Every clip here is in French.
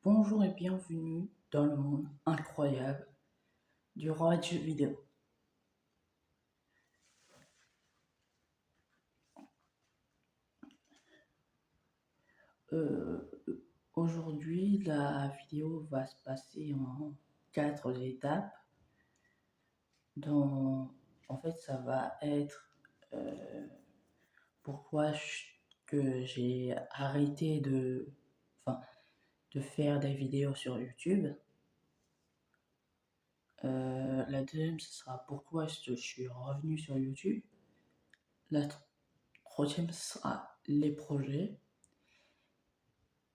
Bonjour et bienvenue dans le monde incroyable du roi de jeux vidéo. Euh, Aujourd'hui, la vidéo va se passer en 4 étapes, dont en fait ça va être pourquoi que j'ai arrêté enfin, de faire des vidéos sur YouTube. La deuxième, ce sera pourquoi je suis revenu sur YouTube. La troisième, ce sera les projets.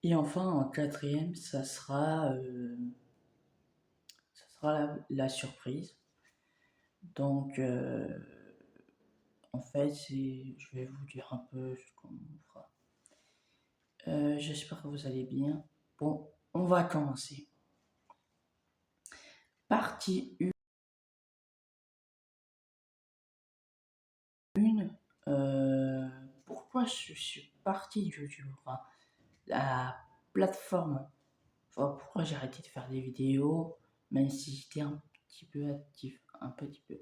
Et enfin, en quatrième, ça sera la surprise. Donc, en fait, je vais vous dire un peu ce qu'on fera. J'espère que vous allez bien. Bon, on va commencer. Partie 1. Pourquoi je suis parti de YouTube? Enfin, la plateforme. Enfin, pourquoi j'ai arrêté de faire des vidéos, même si j'étais un petit peu actif, un petit peu.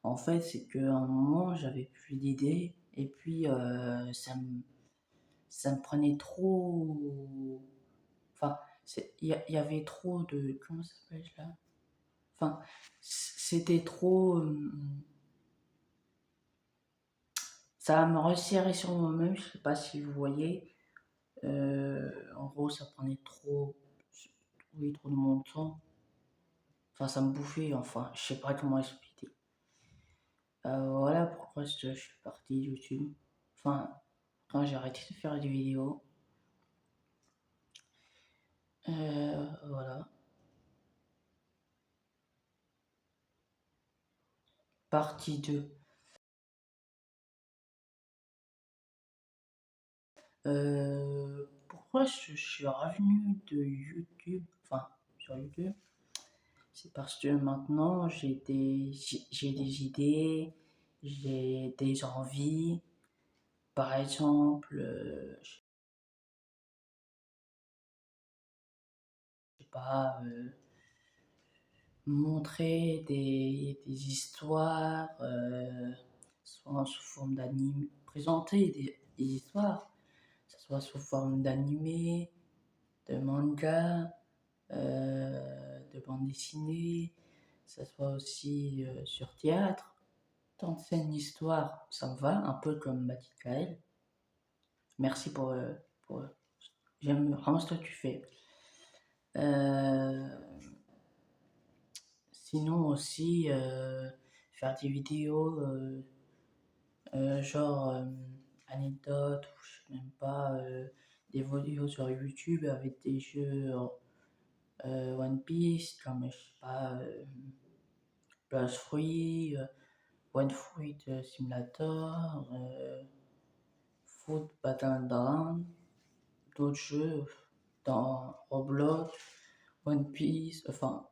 En fait, c'est qu'à un moment, j'avais plus d'idées, et puis ça me prenait trop. Enfin, il y avait trop de. Comment ça s'appelle là? Enfin, c'était trop. Ça me resserrait sur moi-même, je sais pas si vous voyez. En gros, ça prenait trop. Oui, trop de mon temps. Enfin, ça me bouffait, enfin, je sais pas comment expliquer. Voilà pourquoi je suis parti de YouTube. Enfin, quand j'ai arrêté de faire des vidéos. Voilà. Partie 2. Pourquoi je suis revenu de YouTube, enfin sur YouTube, c'est parce que maintenant j'ai des idées, j'ai des envies. Par exemple, je sais pas, montrer des histoires, soit sous forme d'anime, présenter des histoires, que ce soit sous forme d'animé, de manga, de bande dessinée, que ça soit aussi sur théâtre. Tant de scènes d'histoire, ça me va, un peu comme Mathilde Kael. Merci pour j'aime vraiment ce que tu fais. Euh, Sinon aussi, faire des vidéos genre anecdotes, ou je sais même pas, des vidéos sur YouTube avec des jeux One Piece, comme je sais pas, Plus Free, One Fruit Simulator, Food Battleground, d'autres jeux dans Roblox, One Piece, enfin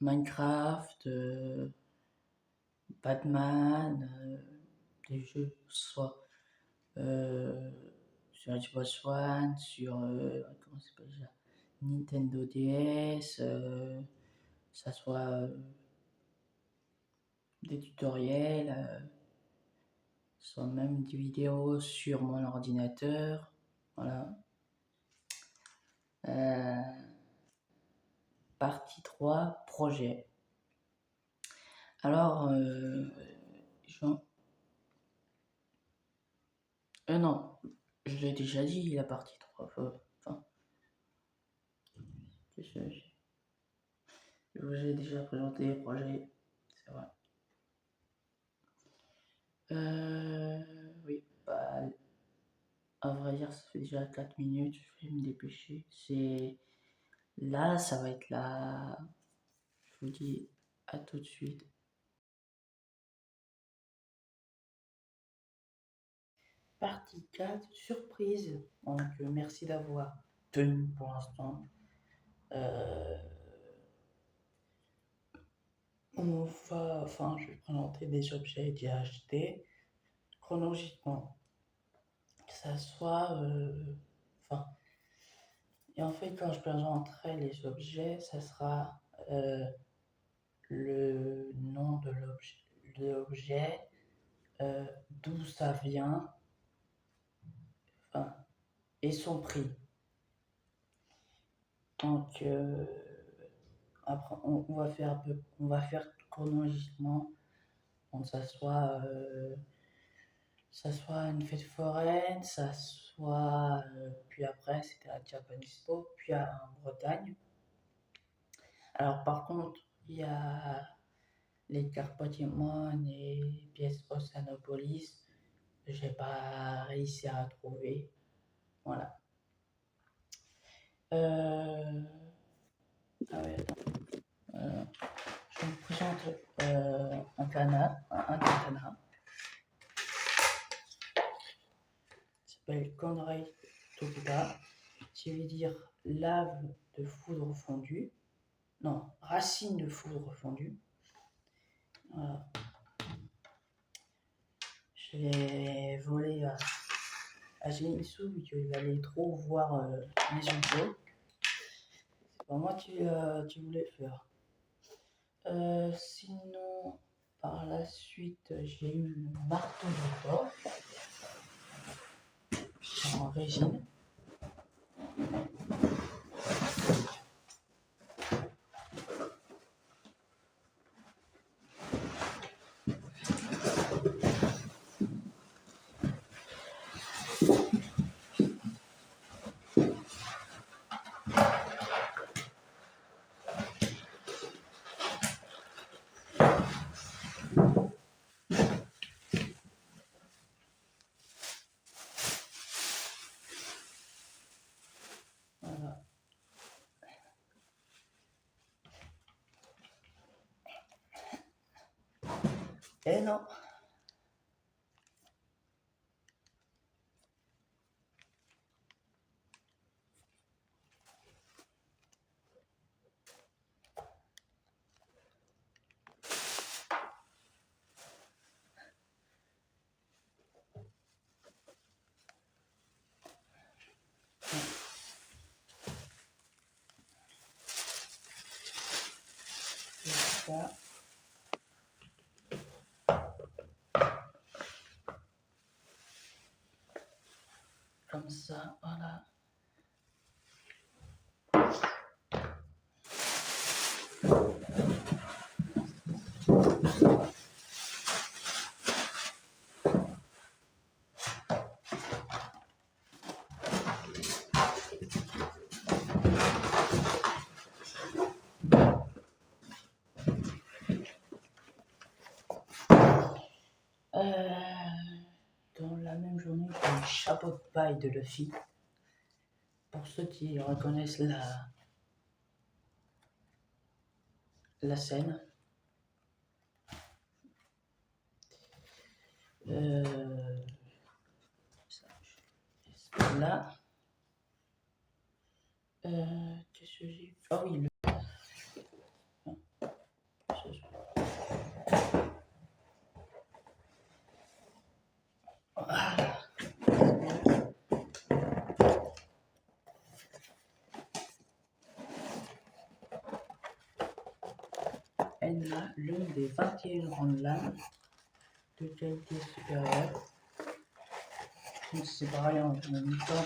Minecraft, Batman, des jeux soit euh, sur Xbox One, sur comment ça s'appelle déjà, Nintendo DS, ça soit des tutoriels, soit même des vidéos sur mon ordinateur, voilà. Euh, Partie 3, projet. Alors, non, je l'ai déjà dit, la partie 3. Enfin, je vous ai déjà présenté les projets, c'est vrai. Oui, bah, à vrai dire, ça fait déjà 4 minutes, je vais me dépêcher. Là, ça va être là. Je vous dis à tout de suite. Partie 4, surprise. Donc, merci d'avoir tenu pour l'instant. Euh, je vais présenter des objets déjà achetés chronologiquement. Que ça soit, enfin, Et en fait, quand je présenterai les objets, ça sera le nom de l'objet, d'où ça vient, enfin, et son prix. Donc, après, on va faire chronologiquement. Donc, ça soit une fête foraine, ça soit. Puis après, c'était à Japanese Pop, puis en Bretagne. Alors, par contre, il y a les cartes Pokémon et pièces Oceanopolis. J'ai pas réussi à trouver. Voilà. Ah ouais, attends. Je vous présente un katana. Il s'appelle Konrei Tokuda, qui veut dire lave de foudre fondue. Non, racine de foudre fondue. Voilà. Je l'ai volé à Zenitsu, vu qu'il allait trop voir mes infos. C'est pas moi qui voulais le faire. Sinon, par la suite, j'ai eu le marteau de Thor en résine. Voilà. Et non. Ça. Comme ça, voilà. Dans la même journée, j'ai eu le chapeau de paille de Luffy. Pour ceux qui reconnaissent la scène. Là. Qu'est-ce que j'ai. Ah oui, Voilà. Elle a l'une des 21 grandes lames de qualité supérieure. Donc c'est pareil en même temps.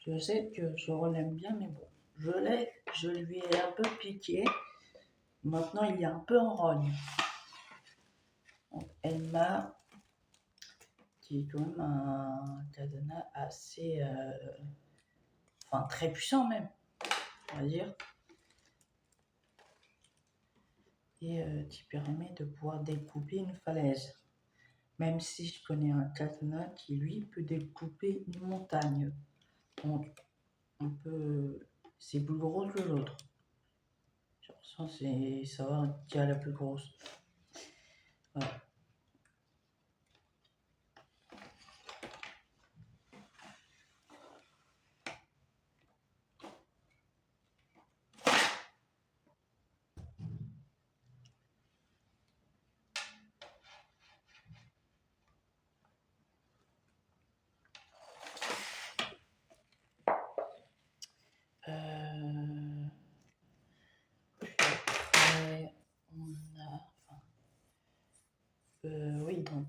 Je sais que je l'aime bien, mais bon, je lui ai un peu piqué. Maintenant, il est un peu en rogne. Elle m'a qui est quand même un katana assez, enfin très puissant même, on va dire. et qui permet de pouvoir découper une falaise. Même si je connais un katana qui, lui, peut découper une montagne. Donc, on peut... C'est plus gros que l'autre. J'ai l'impression que c'est savoir qui a la plus grosse. Voilà. Puis après, on a... Enfin, oui, donc...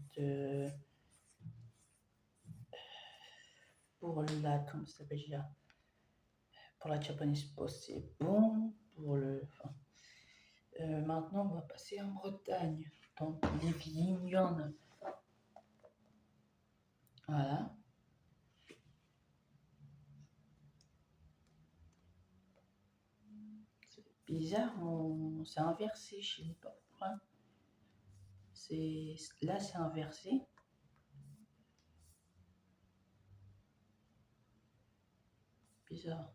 pour la... Comment ça s'appelle déjà? Pour la Japanese Post, c'est bon. Pour le... Enfin, maintenant, on va passer en Bretagne. Donc, les Vignones. Voilà. C'est bizarre, c'est inversé, je sais pas pourquoi. Là, c'est inversé. Bizarre.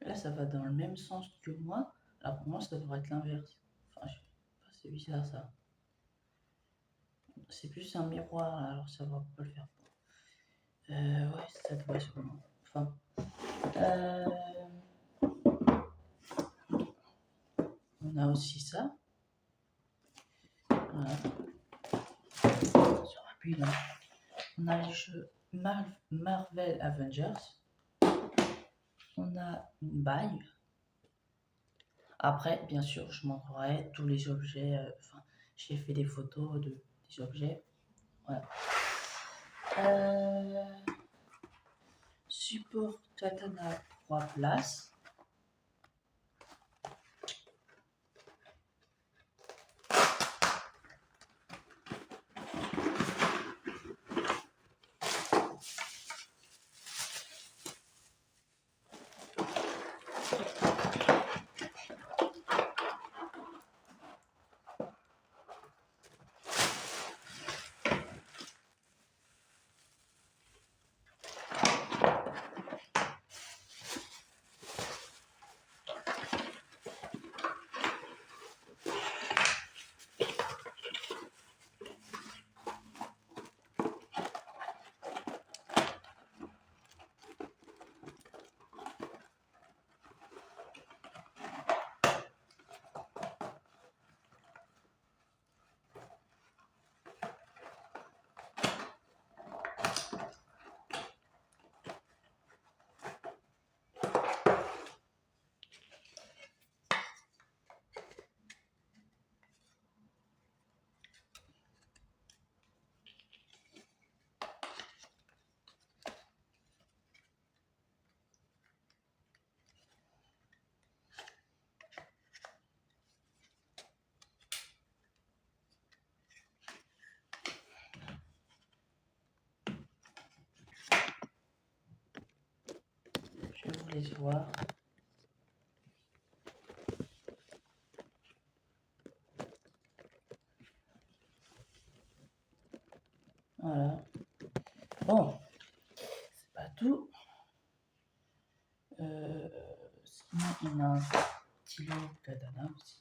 Là, ça va dans le même sens que moi. Alors pour moi, ça devrait être l'inverse. Enfin, je sais pas, c'est bizarre ça. C'est plus un miroir, alors ça va pas le faire. Ouais, ça devrait sûrement. Enfin. On a aussi ça. Voilà. Sur appui là. On a les jeux Marvel Avengers. On a une bague. Après, bien sûr, je montrerai tous les objets. Enfin, j'ai fait des photos des objets. Voilà. Support katana 3 places. Je vous laisse voir. Voilà. Bon, c'est pas tout. Sinon, on a un stylo katana aussi.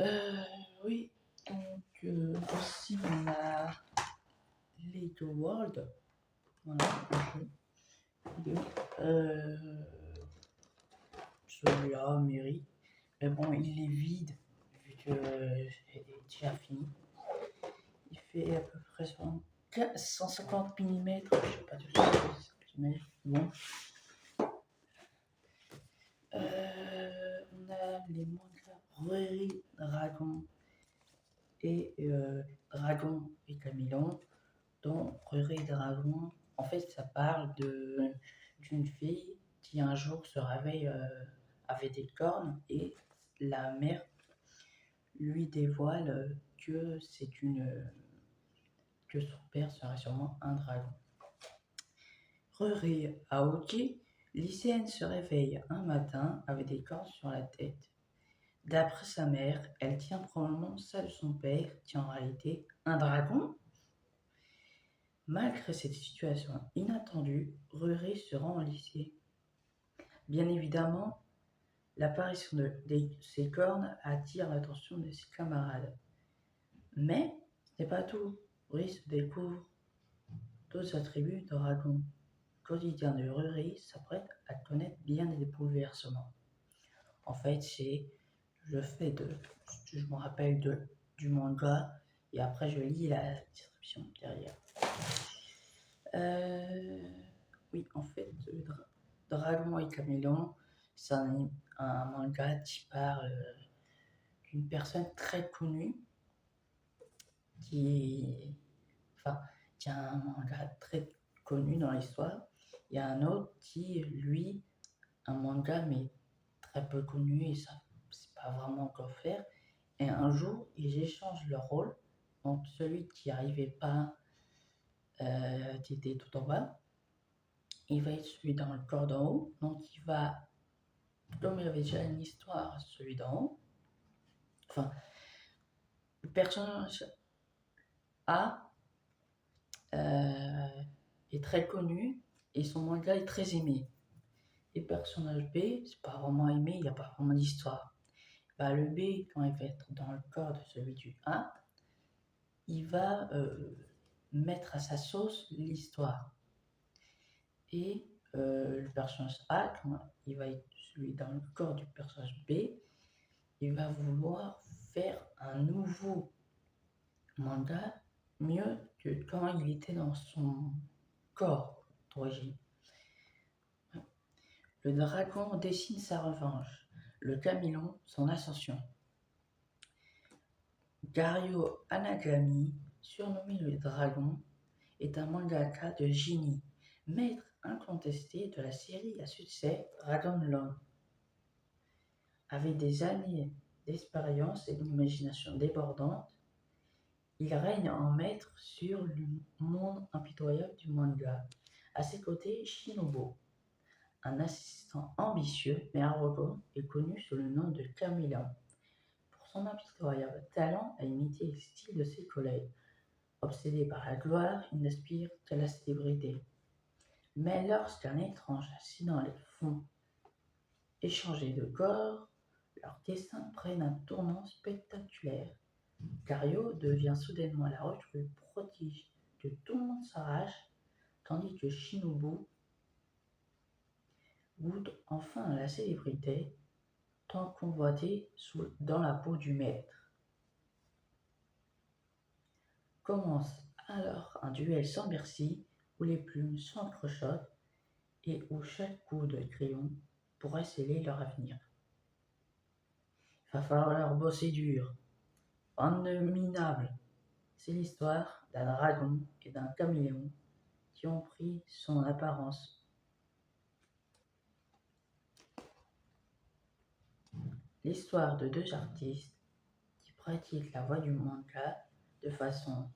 Euh, oui, donc aussi on a Lego World, voilà, un jeu vidéo. Celui-là mérite, mais bon, il est vide vu que j'ai déjà fini. Il fait à peu près 150 mm, je sais pas du tout mais bon. On a les mangas Ruri Dragon et Dragon et Camillon. Dont Ruri Dragon, en fait, ça parle d'une fille qui un jour se réveille avec des cornes et la mère lui dévoile que son père serait sûrement un dragon. Ruri Aoki, lycéenne, se réveille un matin avec des cornes sur la tête. D'après sa mère, elle tient probablement celle de son père, qui est en réalité un dragon. Malgré cette situation inattendue, Ruri se rend au lycée. Bien évidemment, l'apparition de ses cornes attire l'attention de ses camarades. Mais ce n'est pas tout. Ruri se découvre d'autres attributs de dragon. Le quotidien de Ruri s'apprête à connaître bien des bouleversements. En fait, je me rappelle du manga et après je lis la description derrière. Oui, en fait, Dragon et Caméléon, c'est un manga qui parle d'une personne très connue qui, enfin, qui a un manga très connu dans l'histoire. Il y a un autre qui, lui, un manga mais très peu connu et ça, c'est pas vraiment encore faire. Et un jour, ils échangent leur rôle. Donc celui qui n'arrivait pas, qui était tout en bas, il va être celui dans le corps d'en haut. Donc il va, comme il y avait déjà une histoire, celui d'en haut, enfin, le personnage A est très connu et son manga est très aimé. Et le personnage B, c'est pas vraiment aimé, il n'y a pas vraiment d'histoire. Bah, le B, quand il va être dans le corps de celui du A, il va mettre à sa sauce l'histoire. Et le personnage A, quand il va être celui dans le corps du personnage B, il va vouloir faire un nouveau manga mieux que quand il était dans son corps d'origine. Le dragon dessine sa revanche, le camélon son ascension. Gario Anagami, surnommé le dragon, est un mangaka de génie, maître incontesté de la série à succès Dragon Lord. Avec des années d'expérience et une imagination débordante, il règne en maître sur le monde impitoyable du manga. À ses côtés, Shinobu, un assistant ambitieux mais arrogant, est connu sous le nom de Caméléon. Pour son impitoyable talent à imiter le style de ses collègues, obsédé par la gloire, il n'aspire qu'à la célébrité. Mais lorsqu'un étrange incident les font échanger de corps, leurs destins prennent un tournant spectaculaire. Gario devient soudainement la recrue prodige que tout le monde s'arrache, tandis que Shinobu goûte enfin la célébrité, tant convoitée dans la peau du maître. Commence alors un duel sans merci, où les plumes s'entrechoquent et où chaque coup de crayon pourrait sceller leur avenir. Il va falloir bosser dur. Bande de minables. C'est l'histoire d'un dragon et d'un caméléon qui ont pris son apparence. L'histoire de deux artistes qui pratiquent la voie du manga de façon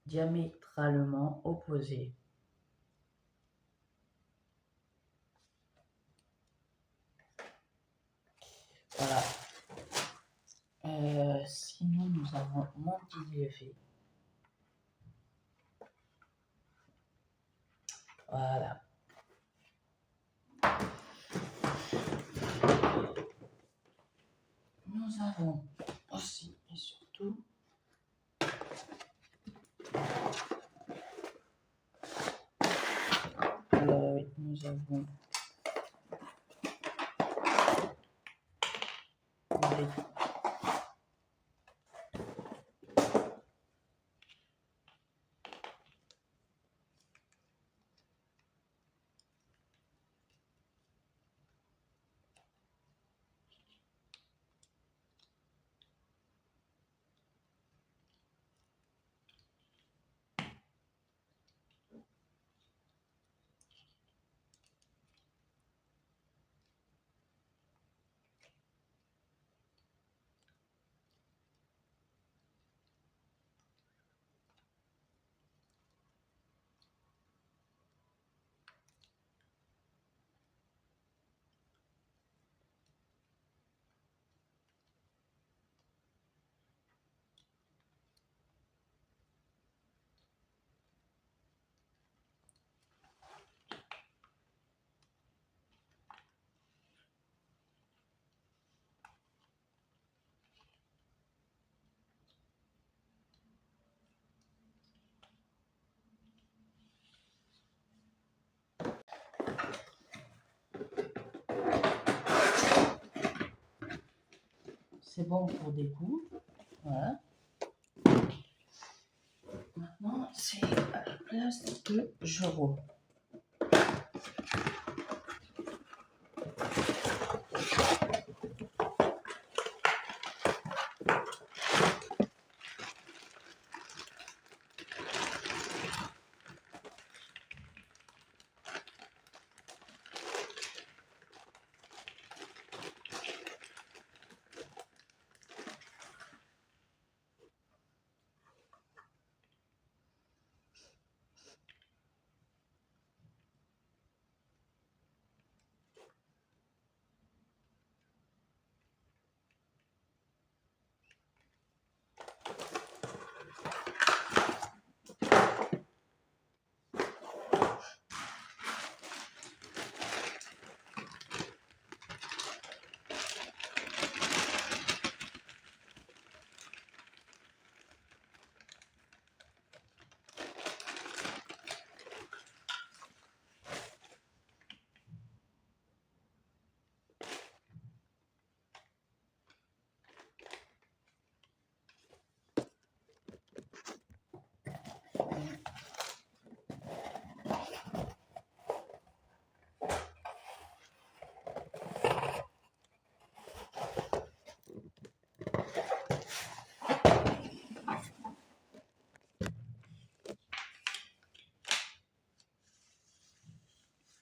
diamétralement opposée. Voilà. Sinon, nous avons mon petit effet. Voilà. Nous nous avons aussi et surtout nous avons les c'est bon pour des coups. Voilà. Maintenant, c'est à la place que je roule.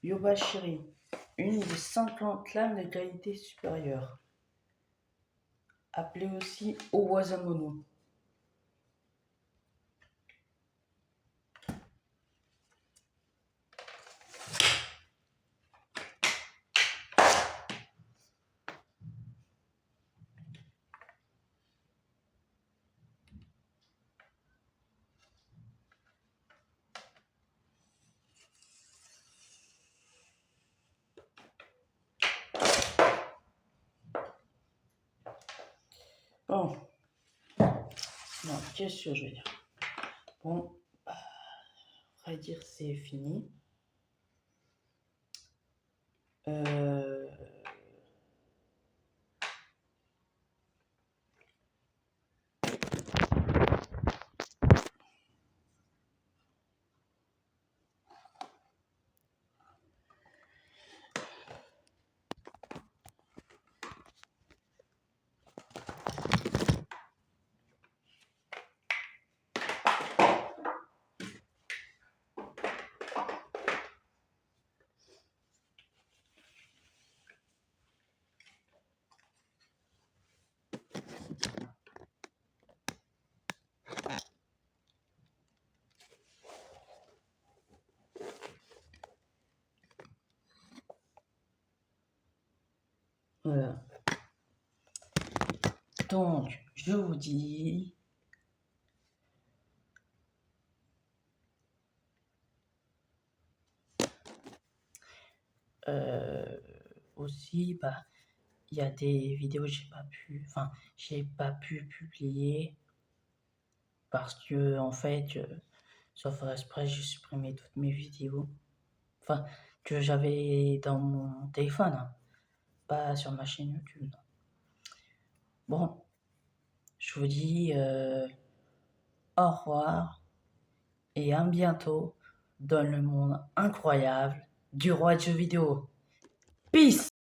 Yobashiri, une des 50 lames de qualité supérieure, appelée aussi Owazamono. Bon, non, qu'est-ce que je veux dire? Bon, à vrai dire, c'est fini. Voilà. Donc, je vous dis aussi, il y a des vidéos que j'ai pas pu publier parce que en fait, sans faire exprès, j'ai supprimé toutes mes vidéos. Enfin, que j'avais dans mon téléphone, hein, pas sur ma chaîne YouTube. Non. Bon, je vous dis au revoir et à bientôt dans le monde incroyable du roi de jeux vidéo. Peace!